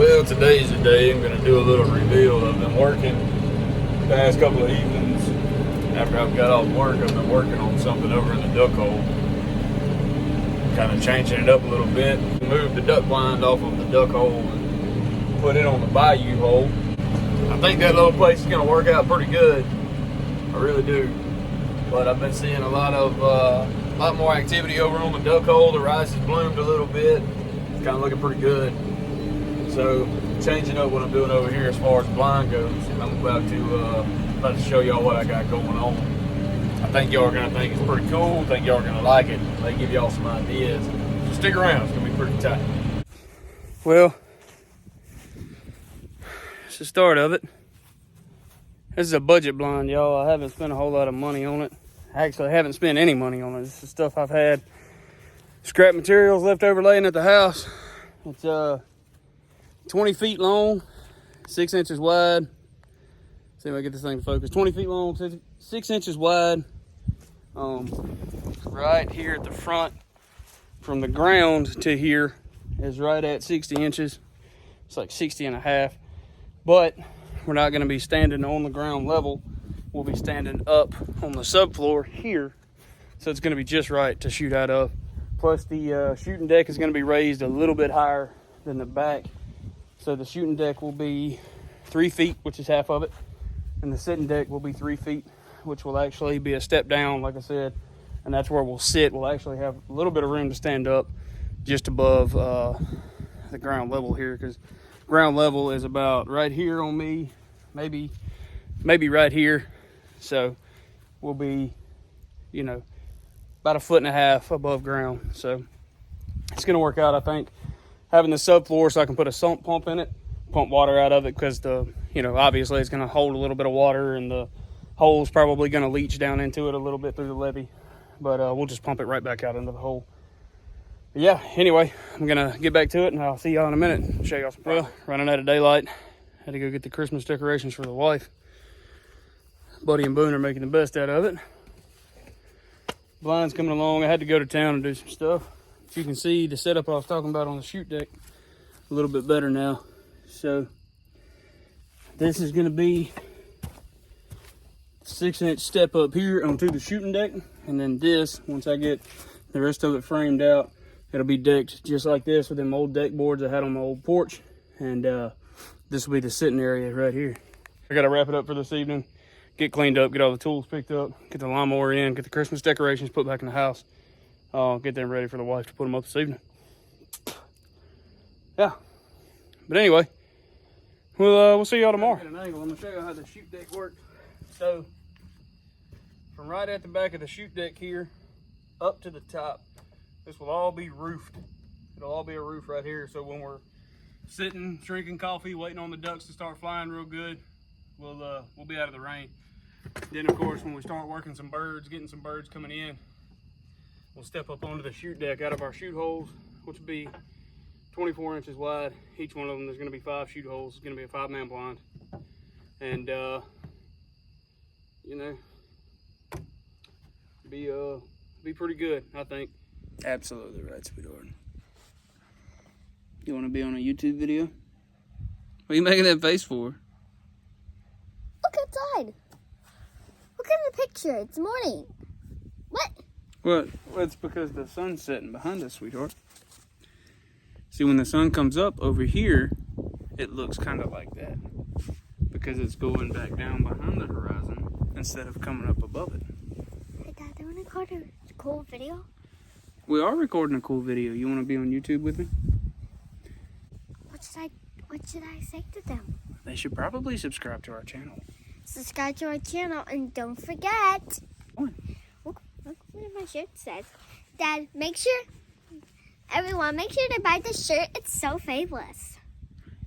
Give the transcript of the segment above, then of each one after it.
Well, today's the day I'm going to do a little reveal. I've been working the past couple of evenings. After I've got off work, I've been working on something over in the duck hole. Kind of changing it up a little bit. Moved the duck blind off of the duck hole and put it on the bayou hole. I think that little place is going to work out pretty good. I really do. But I've been seeing a lot more activity over on the duck hole. The rice has bloomed a little bit. It's kind of looking pretty good. So changing up what I'm doing over here as far as blind goes. I'm about to show y'all what I got going on. I think y'all are gonna think it's pretty cool. I think y'all are gonna like it. They give y'all some ideas. So stick around. It's gonna be pretty tight. Well, it's the start of it. This is a budget blind, y'all. I haven't spent a whole lot of money on it. Actually, I haven't spent any money on it. This is stuff I've had. Scrap materials left over laying at the house. It's 20 feet long, 6 inches wide. See if I get this thing to focus. 20 feet long, 6 inches wide. Right here at the front, from the ground to here, is right at 60 inches. It's like 60 and a half. But we're not going to be standing on the ground level. We'll be standing up on the subfloor here. So it's going to be just right to shoot out of. Plus the shooting deck is going to be raised a little bit higher than the back. So the shooting deck will be 3 feet, which is half of it. And the sitting deck will be 3 feet, which will actually be a step down, like I said. And that's where we'll sit. We'll actually have a little bit of room to stand up just above the ground level here, because ground level is about right here on me, maybe right here. So we'll be, about 1.5 feet above ground. So it's going to work out, I think. Having the subfloor so I can put a sump pump in it, pump water out of it, because obviously it's going to hold a little bit of water, and the hole's probably going to leach down into it a little bit through the levee. But we'll just pump it right back out into the hole. But yeah, anyway, I'm going to get back to it, and I'll see y'all in a minute. Show y'all some progress. Well, running out of daylight. Had to go get the Christmas decorations for the wife. Buddy and Boone are making the best out of it. Blind's coming along. I had to go to town and do some stuff. As you can see, the setup I was talking about on the shoot deck a little bit better now. So this is going to be 6-inch step up here onto the shooting deck, and then this, once I get the rest of it framed out, it'll be decked just like this with them old deck boards I had on my old porch. And this will be the sitting area right here. I got to wrap it up for this evening, get cleaned up, get all the tools picked up, get the lawnmower in, get the Christmas decorations put back in the house. Get them ready for the wife to put them up this evening. Yeah, but anyway, we'll see y'all tomorrow. At an angle, I'm gonna show you how the shoot deck works. So from right at the back of the shoot deck here up to the top, this will all be roofed. It'll all be a roof right here. So when we're sitting, drinking coffee, waiting on the ducks to start flying real good, we'll be out of the rain. Then of course, when we start working some birds, getting some birds coming in, we'll step up onto the shoot deck out of our shoot holes, which will be 24 inches wide. Each one of them, there's going to be 5 shoot holes. It's going to be a 5-man blind. And, be pretty good, I think. Absolutely right, sweetheart. You want to be on a YouTube video? What are you making that face for? Look outside. Look at the picture. It's morning. What? Well, it's because the sun's setting behind us, sweetheart. See, when the sun comes up over here, it looks kind of like that, because it's going back down behind the horizon instead of coming up above it. Hey, Dad, do you want to record a cool video? We are recording a cool video. You want to be on YouTube with me? What should I say to them? They should probably subscribe to our channel. Subscribe to our channel, and don't forget. What? Look what my shirt says. Dad, everyone, make sure to buy this shirt. It's so fabulous.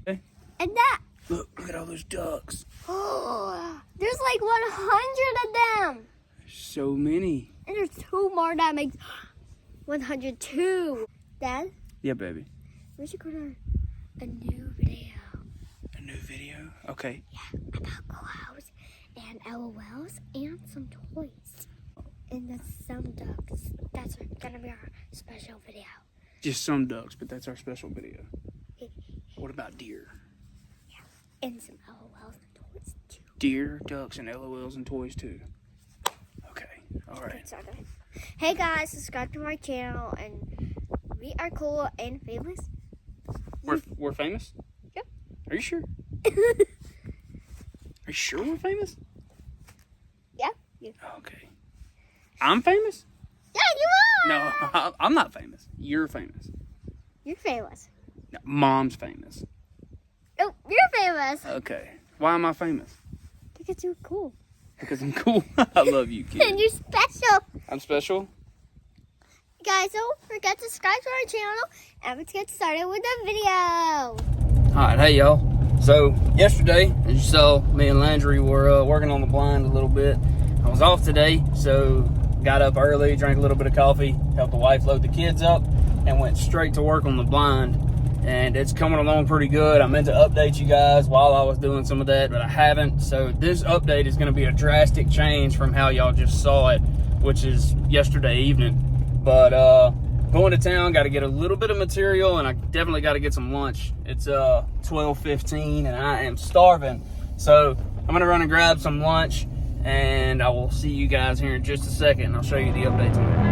Okay. And that. Look at all those ducks. Oh, there's like 100 of them. So many. And there's 2 more that makes 102. Dad? Yeah, baby. We should go to a new video. A new video? Okay. Yeah, about clouds and LOLs and some toys. And then some ducks. That's gonna be our special video. Just some ducks, but that's our special video. What about deer? Yeah. And some LOLs and toys too. Deer, ducks, and LOLs and toys too. Okay. All right. Hey guys, subscribe to my channel, and we are cool and famous. We're famous? Yep. Are you sure? Are you sure we're famous? Yeah. Okay. I'm famous? Yeah, you are. No, I'm not famous. You're famous. You're famous. No, Mom's famous. Oh, you're famous. Okay. Why am I famous? Because you're cool. Because I'm cool. I love you, kid. And you're special. I'm special? Guys, don't forget to subscribe to our channel, and let's get started with the video. Alright, hey y'all. So, yesterday, as you saw, me and Landry were working on the blind a little bit. I was off today, so got up early, drank a little bit of coffee, helped the wife load the kids up, and went straight to work on the blind. And it's coming along pretty good. I meant to update you guys while I was doing some of that, but I haven't. So this update is going to be a drastic change from how y'all just saw it, which is yesterday evening. But going to town, got to get a little bit of material, and I definitely got to get some lunch. It's 12:15, and I am starving. So I'm going to run and grab some lunch, and I will see you guys here in just a second, and I'll show you the updates on it.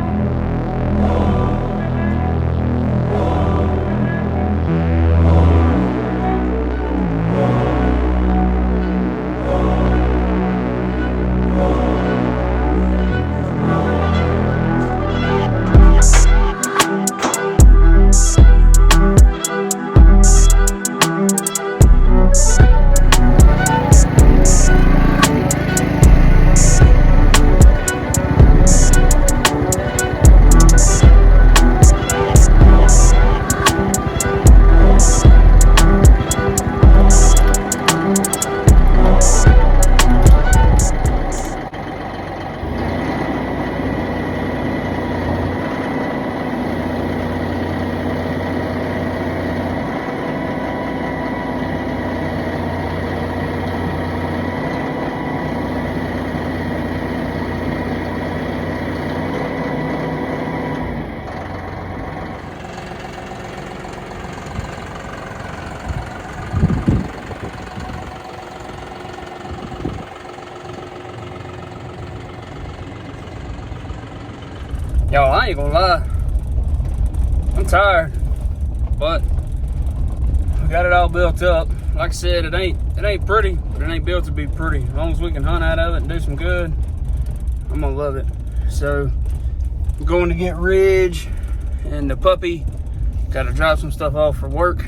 Y'all, I ain't gonna lie, I'm tired, but we got it all built up. Like I said, it ain't pretty, but it ain't built to be pretty. As long as we can hunt out of it and do some good, I'm gonna love it. So, I'm going to get Ridge and the puppy. Got to drop some stuff off for work,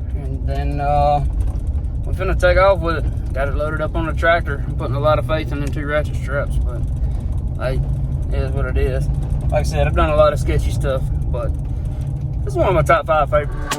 and then we're finna take off with it. Got it loaded up on the tractor. I'm putting a lot of faith in them 2 ratchet straps, but hey, it is what it is. Like I said, I've done a lot of sketchy stuff, but this is one of my top 5 favorites.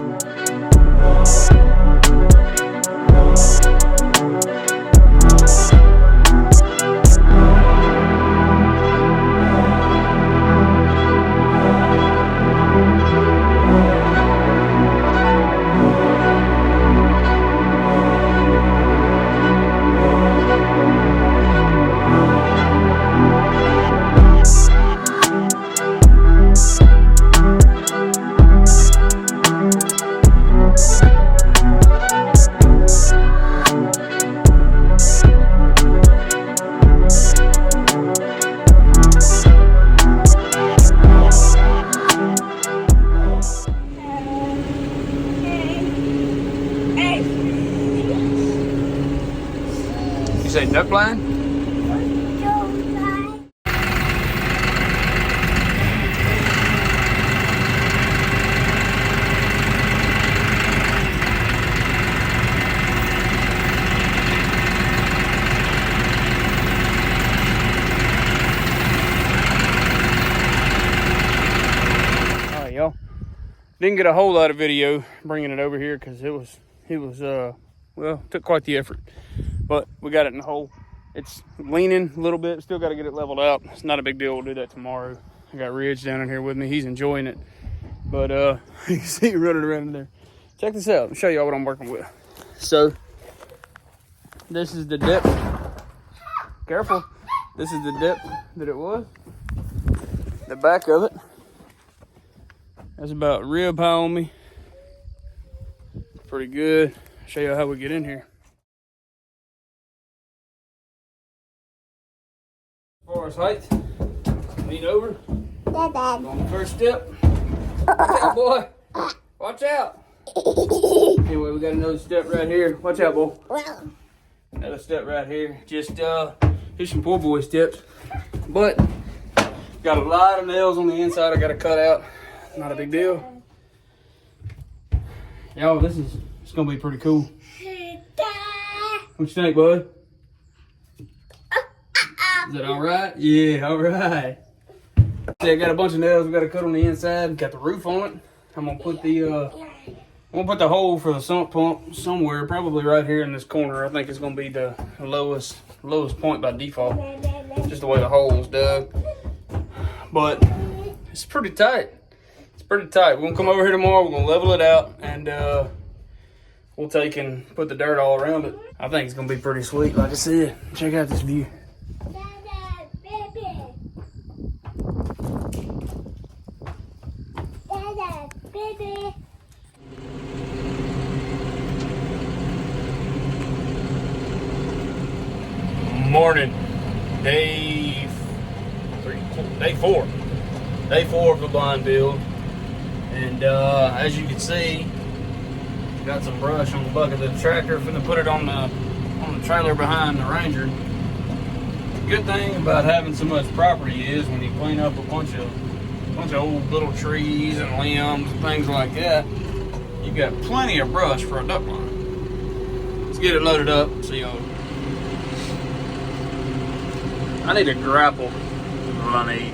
You say duck blind? Alright, y'all. Didn't get a whole lot of video bringing it over here because it was well, took quite the effort. But we got it in the hole. It's leaning a little bit. Still got to get it leveled out. It's not a big deal. We'll do that tomorrow. I got Ridge down in here with me. He's enjoying it. But you can see him running around in there. Check this out. I'll show y'all what I'm working with. So this is the depth. Careful. This is the depth that it was. The back of it. That's about rib high on me. pretty good. Show you how we get in here. As far as height, lean over. On the first step. Watch out, boy. Watch out. Anyway, we got another step right here. Watch out, boy. Another step right here. Just here's some poor boy steps. But got a lot of nails on the inside I gotta cut out. Not a big deal. Y'all, it's gonna be pretty cool. What you think, bud? Is that all right? Yeah, all right. See, I got a bunch of nails we gotta cut on the inside. Got the roof on it. I'm gonna put the hole for the sump pump somewhere, probably right here in this corner. I think it's gonna be the lowest point by default. Just the way the hole was dug. But it's pretty tight. It's pretty tight. We're gonna come over here tomorrow. We're gonna level it out, and we'll take and put the dirt all around it. I think it's gonna be pretty sweet. Like I said, check out this view. Morning, day 4 of the blind build, and as you can see, got some brush on the bucket of the tractor. Finna put it on the trailer behind the Ranger. The good thing about having so much property is when you clean up a bunch of old little trees and limbs and things like that, you got plenty of brush for a duck line. Let's get it loaded up. See y'all. I need a grapple. Is what I need.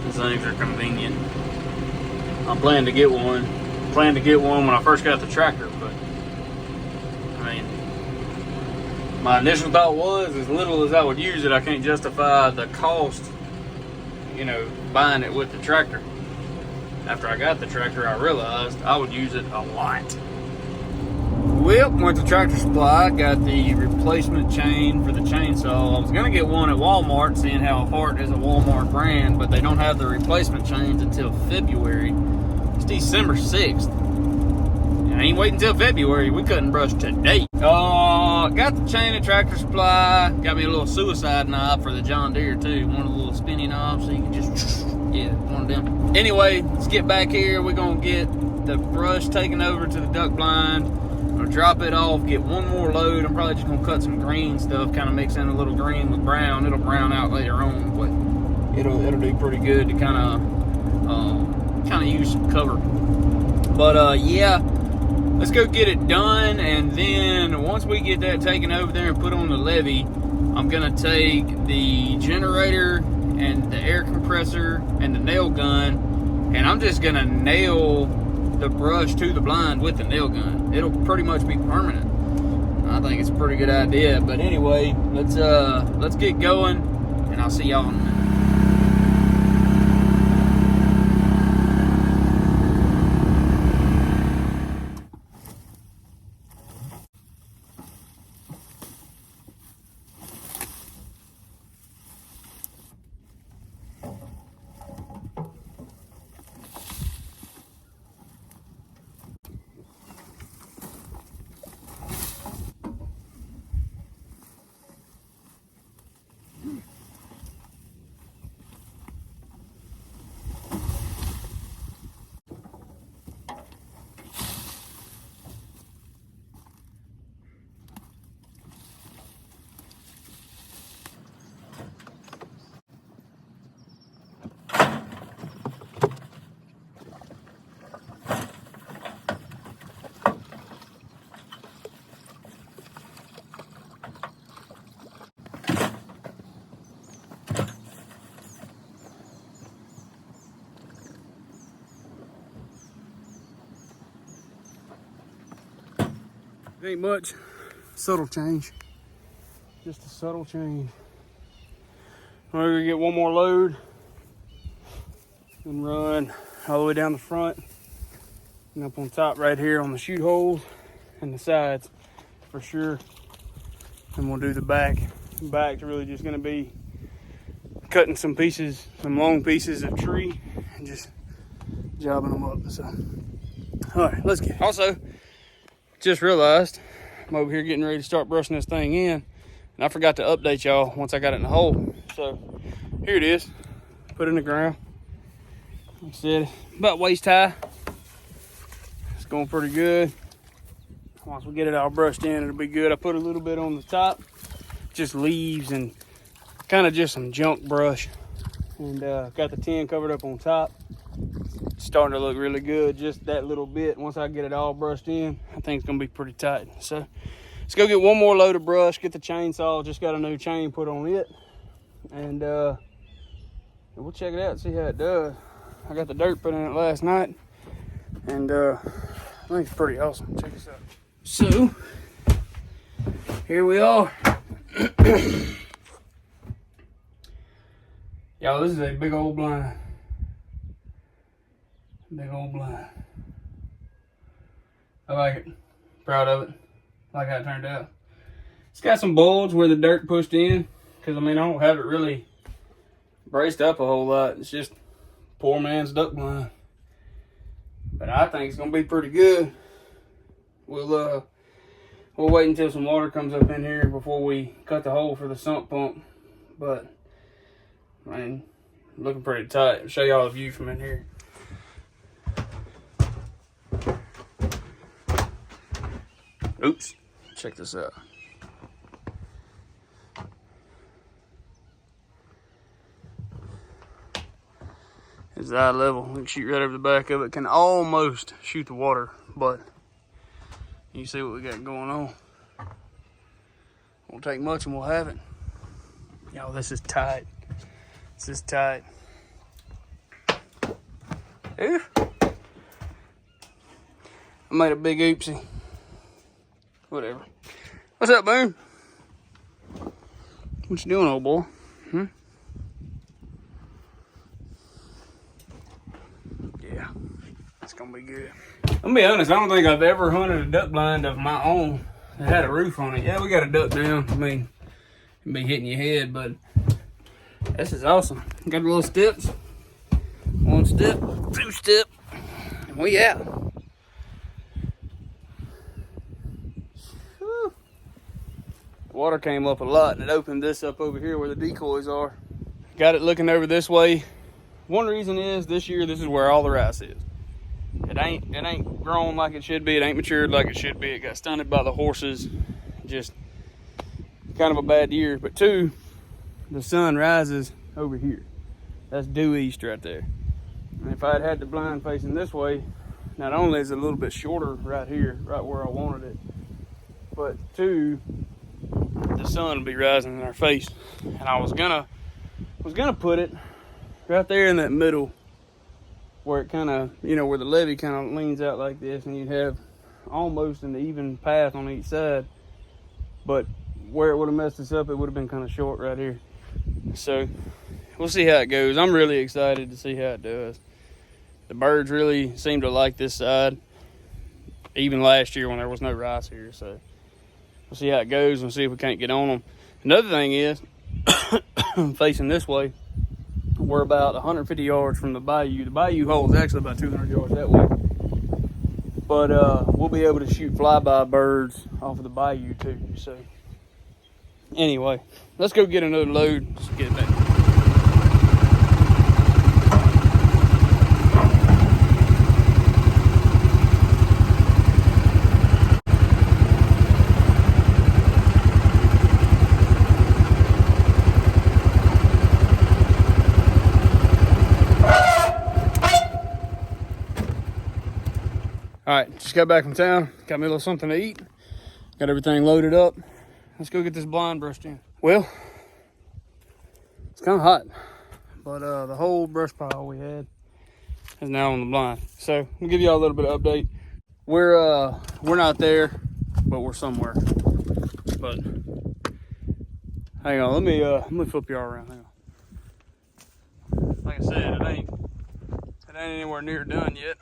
These things are convenient. I'm planning to get one. Planned to get one when I first got the tractor, but I mean, my initial thought was, as little as I would use it, I can't justify the cost, buying it with the tractor. After I got the tractor, I realized I would use it a lot. Well, went to Tractor Supply, got the replacement chain for the chainsaw. I was gonna get one at Walmart, seeing how Hart is a Walmart brand, but they don't have the replacement chains until February. It's December 6th. And I ain't waiting until February. We couldn't brush today. Got the chain at Tractor Supply. Got me a little suicide knob for the John Deere too. One of the little spinny knobs, so you can just, yeah, one of them. Anyway, let's get back here. We're gonna get the brush taken over to the duck blind. I'm gonna drop it off, get one more load. I'm probably just gonna cut some green stuff, kind of mix in a little green with brown. It'll brown out later on, but it'll do pretty good to kind of use some cover. But yeah, let's go get it done, and then once we get that taken over there and put on the levee, I'm gonna take the generator and the air compressor and the nail gun, and I'm just gonna nail the brush to the blind with the nail gun. It'll pretty much be permanent. I think it's a pretty good idea. But anyway, let's get going, and I'll see y'all in a minute. It ain't much, subtle change, just a subtle change. We're gonna get one more load and run all the way down the front and up on top right here on the chute holes and the sides for sure. And we'll do the back. The back's really just gonna be cutting some pieces, some long pieces of tree and just jobbing them up. So, all right, let's get it. Also, just realized I'm over here getting ready to start brushing this thing in, and I forgot to update y'all once I got it in the hole. So here it is, put it in the ground. Like I said, about waist high. It's going pretty good. Once we get it all brushed in, it'll be good. I put a little bit on the top, just leaves and kind of just some junk brush, and got the tin covered up on top. It's starting to look really good, just that little bit. Once I get it all brushed in, I think it's gonna be pretty tight. So let's go get one more load of brush, get the chainsaw. Just got a new chain put on it, and we'll check it out and see how it does. I got the dirt put in it last night, and I think it's pretty awesome. Check this out. So here we are. Y'all, this is a big old blind. Big old blind. I like it. Proud of it. Like how it turned out. It's got some bulge where the dirt pushed in, because I mean I don't have it really braced up a whole lot. It's just poor man's duck blind. But I think it's gonna be pretty good. We'll wait until some water comes up in here before we cut the hole for the sump pump. But I mean, looking pretty tight. I'll show y'all the view from in here. Oops, check this out. It's eye level. We can shoot right over the back of it. Can almost shoot the water, but you see what we got going on. Won't take much and we'll have it. Y'all, this is tight. This is tight. Ooh. I made a big oopsie. Whatever. What's up, Boone? What you doing, old boy? Yeah, it's gonna be good. I'm gonna be honest, I don't think I've ever hunted a duck blind of my own that had a roof on it. Yeah, we got a duck down. I mean, it'd be hitting your head, but this is awesome. Got the little steps. 1 step, 2 step, and we out. Water came up a lot, and it opened this up over here where the decoys are. Got it looking over this way. One reason is this year this is where all the rice is. It ain't grown like it should be. It ain't matured like it should be. It got stunted by the horses. Just kind of a bad year. But 2, the sun rises over here. That's due east right there. And if I had the blind facing this way, not only is it a little bit shorter right here, right where I wanted it, but 2, the sun would be rising in our face. And I was gonna put it right there in that middle where it kind of, you know, where the levee kind of leans out like this, and you'd have almost an even path on each side. But where it would have messed us up, it would have been kind of short right here. So we'll see how it goes. I'm really excited to see how it does. The birds really seem to like this side, even last year when there was no rice here. So we'll see how it goes and see if we can't get on them. Another thing is, facing this way, we're about 150 yards from the bayou. The bayou hole is actually about 200 yards that way. But we'll be able to shoot flyby birds off of the bayou too. So anyway, let's go get another load. Let's get it back. All right, just got back from town. Got me a little something to eat. Got everything loaded up. Let's go get this blind brushed in. Well, it's kind of hot, but the whole brush pile we had is now on the blind. So we'll give y'all a little bit of update. We're not there, but we're somewhere. But hang on, let me flip y'all around. Hang on. Like I said, it ain't anywhere near done yet.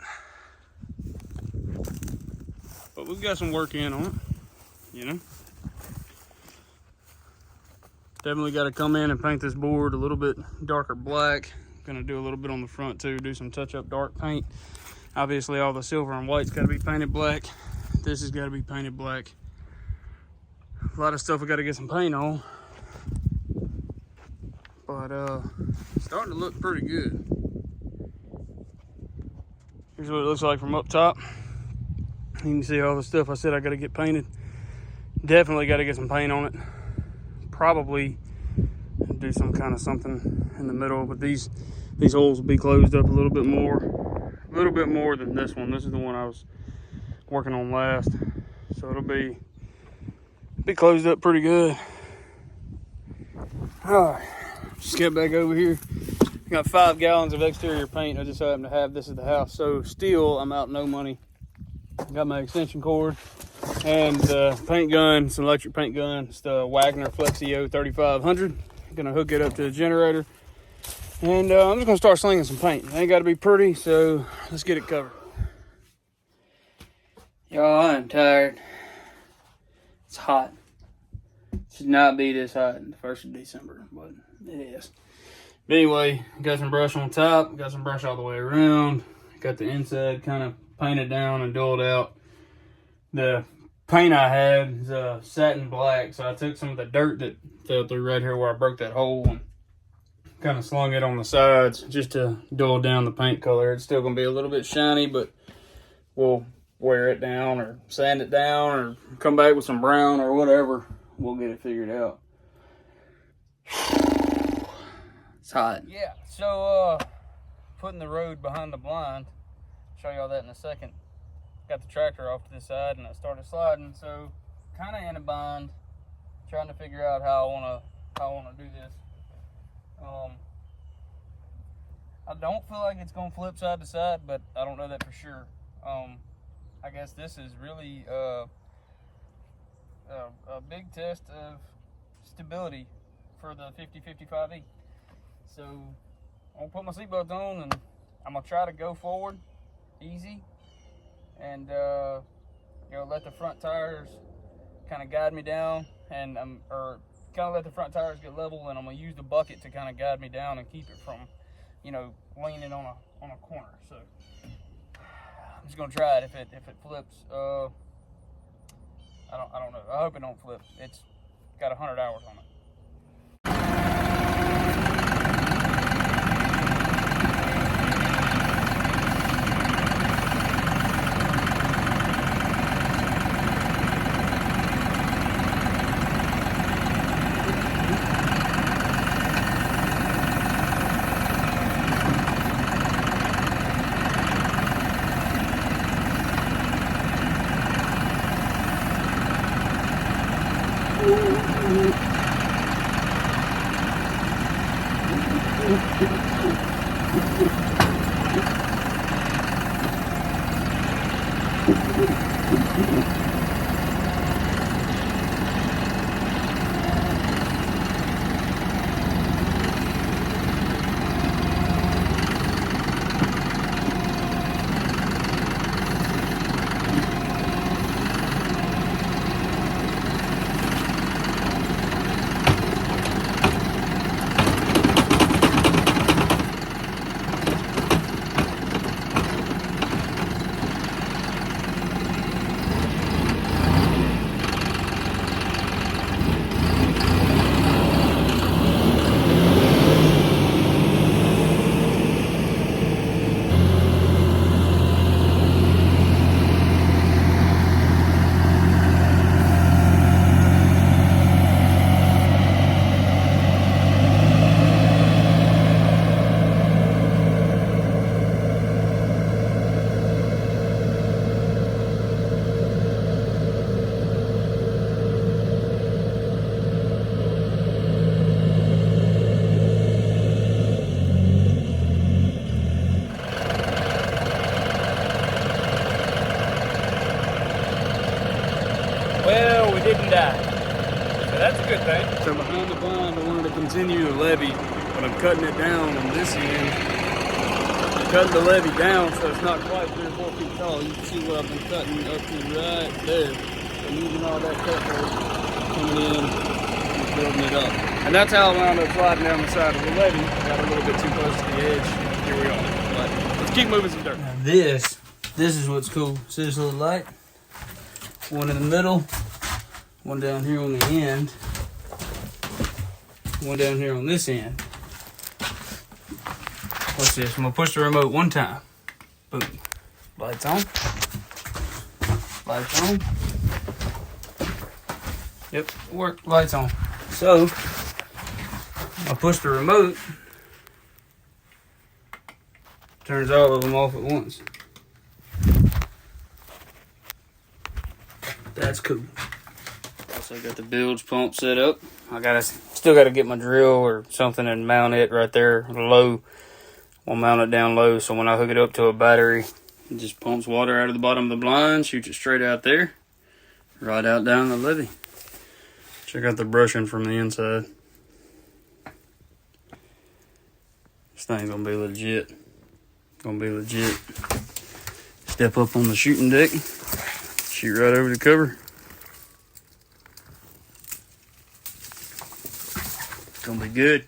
But we've got some work in on it, you know. Definitely got to come in and paint this board a little bit darker black. Gonna do a little bit on the front too, do some touch up dark paint. Obviously all the silver and white's got to be painted black. This has got to be painted black. A lot of stuff we got to get some paint on. But starting to look pretty good. Here's what it looks like from up top. You can see all the stuff I said I got to get painted. Definitely got to get some paint on it. Probably do some kind of something in the middle, but these holes will be closed up a little bit more than this one. This is the one I was working on last, so it'll be closed up pretty good. All right, just get back over here. Got 5 gallons of exterior paint. I just happen to have this at the house, so still I'm out no money. Got my extension cord and paint gun, some electric paint gun. It's the Wagner Flexio 3500. Gonna hook it up to the generator, and I'm just gonna start slinging some paint. It ain't gotta be pretty, so let's get it covered. Y'all, I'm tired. It's hot. It should not be this hot in the 1st of December, but it is. But anyway, got some brush on top, got some brush all the way around. Got the inside kind of painted down and dulled out. The paint I had is satin black, so I took some of the dirt that fell through right here where I broke that hole and kind of slung it on the sides just to dull down the paint color. It's still going to be a little bit shiny, but we'll wear it down or sand it down or come back with some brown or whatever. We'll get it figured out. It's hot. Yeah, so putting the road behind the blind. Show y'all that in a second. Got the tractor off to the side and I started sliding, so kind of in a bind, trying to figure out how I wanna do this. I don't feel like it's gonna flip side to side, but I don't know that for sure. I guess this is really a big test of stability for the 50-55E. So I'm gonna put my seatbelt on and I'm gonna try to go forward easy and let the front tires kind of guide me down, and or kind of let the front tires get level, and I'm gonna use the bucket to kind of guide me down and keep it from leaning on a corner. So I'm just gonna try it. If it flips, I don't know. I hope it don't flip. It's got 100 hours on it. Well, we didn't die. So that's a good thing. So behind the blind, I wanted to continue the levee, but I'm cutting it down on this end. Cutting the levee down so it's not quite 3 or 4 feet tall. You can see what I've been cutting up to right there. I'm using all that cut rope coming in and building it up. And that's how I wound up sliding down the side of the levee. Got a little bit too close to the edge. Here we are. But let's keep moving some dirt. Now this is what's cool. See this little light? one in the middle, one down here on the end, one down here on this end. Watch this. I'm gonna push the remote one time. Boom. Lights on. Lights on. Yep, work. Lights on. So I push the remote. Turns all of them off at once. That's cool. Also got the bilge pump set up. Still gotta get my drill or something and mount it right there low. We'll mount it down low so when I hook it up to a battery, it just pumps water out of the bottom of the blind, shoots it straight out there, right out down the levee. Check out the brushing from the inside. This thing's gonna be legit. Gonna be legit. Step up on the shooting deck, shoot right over the cover. It's gonna be good.